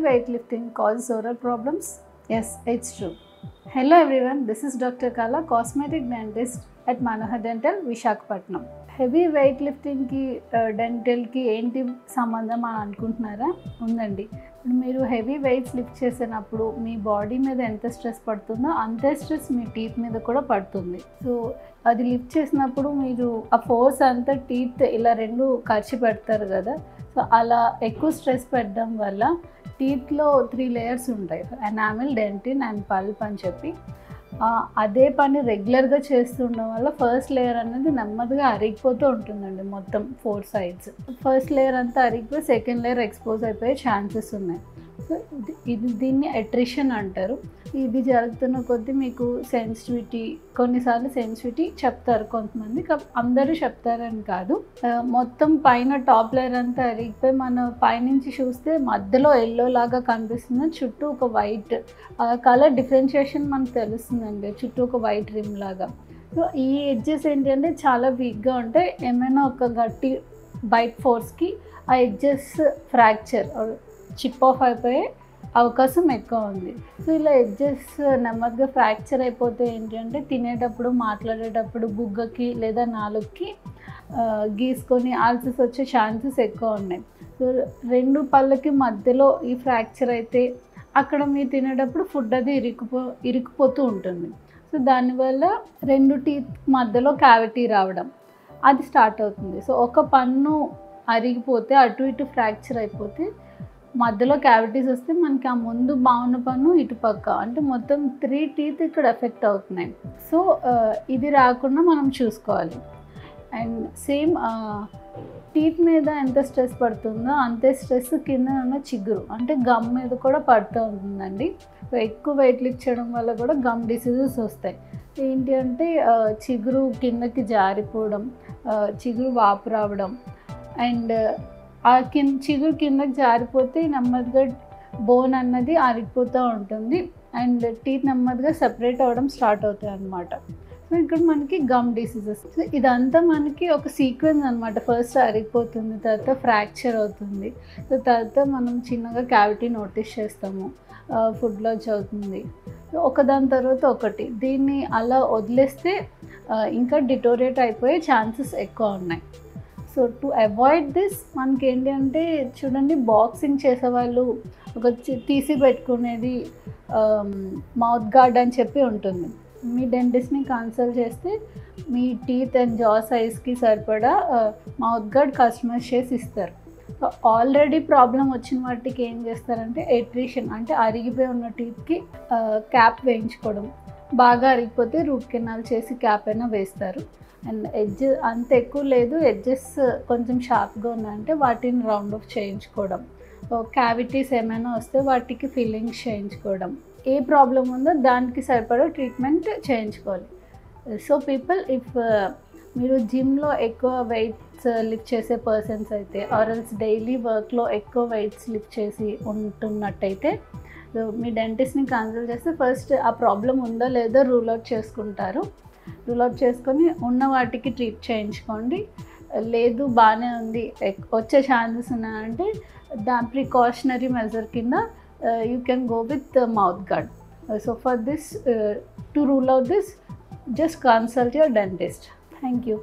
weightlifting causes oral problems? Yes, it's true. Hello everyone, this is Dr. Kala, cosmetic dentist at Manohar Dental, Visakhapatnam. Heavy weight లిఫ్టింగ్కి డెంటల్కి ఏంటి సంబంధం అని అనుకుంటున్నారా? ఉందండి. ఇప్పుడు మీరు హెవీ వెయిట్స్ లిఫ్ట్ చేసినప్పుడు మీ బాడీ మీద ఎంత స్ట్రెస్ పడుతుందో అంతే స్ట్రెస్ మీ టీత్ మీద కూడా పడుతుంది. సో అది లిఫ్ట్ చేసినప్పుడు మీరు ఆ ఫోర్స్ అంతా టీత్ ఇలా రెండు ఖర్చు పెడతారు కదా. సో అలా ఎక్కువ స్ట్రెస్ పెట్టడం వల్ల టీత్లో 3 లేయర్స్ ఉంటాయి, ఎనామిల్, డెంటిన్ అండ్ పల్ప్ అని చెప్పి. అదే పని రెగ్యులర్గా చేస్తుండడం వల్ల ఫస్ట్ లేయర్ అనేది నెమ్మదిగా అరిగిపోతూ ఉంటుందండి. మొత్తం 4 sides ఫస్ట్ లేయర్ అంతా అరిగిపోయి సెకండ్ లేయర్ ఎక్స్పోజ్ అయిపోయే ఛాన్సెస్ ఉన్నాయి. సో దీన్ని అట్రిషన్ అంటారు. ఇది జరుగుతున్న కొద్దీ మీకు సెన్సిటివిటీ, కొన్నిసార్లు సెన్సిటివిటీ చెప్తారు కొంతమంది, అందరూ చెప్తారని కాదు. మొత్తం పైన టాప్ లేయర్ అంతా అరిగిపోయి మన పైనుంచి చూస్తే మధ్యలో ఎల్లో లాగా కనిపిస్తుంది, చుట్టూ ఒక వైట్ కలర్ డిఫరెన్షియేషన్ మనకు తెలుస్తుందండి, చుట్టూ ఒక వైట్ రిమ్ లాగా. సో ఈ ఎడ్జెస్ ఏంటంటే చాలా వీక్గా ఉంటాయి. ఏమైనా ఒక గట్టి బైట్ ఫోర్స్కి ఆ ఎడ్జెస్ ఫ్రాక్చర్ చిప్ ఆఫ్ అయిపోయే అవకాశం ఎక్కువ ఉంది. సో ఇలా ఎడ్జెస్ నెమ్మదిగా ఫ్రాక్చర్ అయిపోతే ఏంటంటే తినేటప్పుడు, మాట్లాడేటప్పుడు బుగ్గకి లేదా నాలుగుకి గీసుకొని ఆల్సెస్ వచ్చే ఛాన్సెస్ ఎక్కువ ఉన్నాయి. సో 2 పళ్ళకి మధ్యలో ఈ ఫ్రాక్చర్ అయితే అక్కడ మీరు తినేటప్పుడు ఫుడ్ అది ఇరుక్కుపోతూ ఉంటుంది. సో దానివల్ల 2 టీత్ మధ్యలో క్యావిటీ రావడం అది స్టార్ట్ అవుతుంది. సో ఒక పన్ను అరిగిపోతే అటు ఇటు ఫ్రాక్చర్ అయిపోతే మధ్యలో క్యావిటీస్ వస్తే మనకి ఆ ముందు బాగున్న పన్ను ఇటుపక్క అంటే మొత్తం 3 టీత్ ఇక్కడ ఎఫెక్ట్ అవుతున్నాయి. సో ఇది రాకుండా మనం చూసుకోవాలి. అండ్ సేమ్ టీత్ మీద ఎంత స్ట్రెస్ పడుతుందో అంతే స్ట్రెస్ కింద ఉన్న చిగురు అంటే గమ్ మీద కూడా పడుతూ ఉంటుందండి. సో ఎక్కువ వెయిట్ లిఫ్ట్ చేయడం వల్ల కూడా గమ్ డిసీజెస్ వస్తాయి. ఏంటి అంటే చిగురు కిందకి జారిపోవడం, చిగురు వాపు రావడం, అండ్ ఆ చిగురు కిందకి జారిపోతే నెమ్మదిగా బోన్ అన్నది అరిగిపోతూ ఉంటుంది అండ్ టీత్ నెమ్మదిగా సెపరేట్ అవ్వడం స్టార్ట్ అవుతాయి అన్నమాట. సో ఇక్కడ మనకి గమ్ డిసీజెస్. సో ఇదంతా మనకి ఒక సీక్వెన్స్ అనమాట. ఫస్ట్ అరిగిపోతుంది, తర్వాత ఫ్రాక్చర్ అవుతుంది, సో తర్వాత మనం చిన్నగా క్యావిటీ నోటీస్ చేస్తాము, ఫుడ్లో అవుతుంది, ఒకదాని తర్వాత ఒకటి. దీన్ని అలా వదిలేస్తే ఇంకా డిటోరియేట్ అయిపోయే ఛాన్సెస్ ఎక్కువ ఉన్నాయి. సో టు అవాయిడ్ దిస్ మనకి ఏంటి అంటే చూడండి, బాక్సింగ్ చేసేవాళ్ళు ఒక తీసి పెట్టుకునేది మౌత్ గార్డ్ అని చెప్పి ఉంటుంది. మీ డెంటిస్ట్ని కన్సల్ట్ చేస్తే మీ టీత్ అండ్ జా సైజ్కి సరిపడా మౌత్ గార్డ్ కస్టమైజ్ చేసి ఇస్తారు. సో ఆల్రెడీ ప్రాబ్లం వచ్చిన వాటికి ఏం చేస్తారంటే ఎట్రిషన్ అంటే అరిగిపోయి ఉన్న టీత్కి క్యాప్ వేయించుకోవడం, బాగా అరిగిపోతే రూట్ కెనాల్ చేసి క్యాప్ అయినా వేస్తారు. అండ్ ఎడ్జ్ అంత ఎక్కువ లేదు, ఎడ్జెస్ కొంచెం షార్ప్గా ఉన్నాయంటే వాటిని రౌండ్ ఆఫ్ చేయించుకోవడం, క్యావిటీస్ ఏమైనా వస్తే వాటికి ఫిల్లింగ్స్ చేయించుకోవడం, ఏ ప్రాబ్లం ఉందో దానికి సరిపడా ట్రీట్మెంట్ చేయించుకోవాలి. సో పీపుల్ ఇఫ్ మీరు జిమ్లో ఎక్కువ వెయిట్స్ లిఫ్ట్ చేసే పర్సన్స్ అయితే ఆర్ఎల్స్ డైలీ వర్క్లో ఎక్కువ వెయిట్స్ లిఫ్ట్ చేసి ఉంటున్నట్టయితే మీ డెంటిస్ట్ని కన్సల్ట్ చేస్తే ఫస్ట్ ఆ ప్రాబ్లం ఉందో లేదో రూల్ అవుట్ చేసుకుంటారు. రూల్ అవుట్ చేసుకొని ఉన్న వాటికి ట్రీట్ చేయించుకోండి. లేదు బాగానే ఉంది, వచ్చే ఛాన్సెస్ ఉన్నాయంటే ప్రికాషనరీ మెజర్ కింద you can go with mouth guard. So for this to rule out this just consult your dentist. Thank you.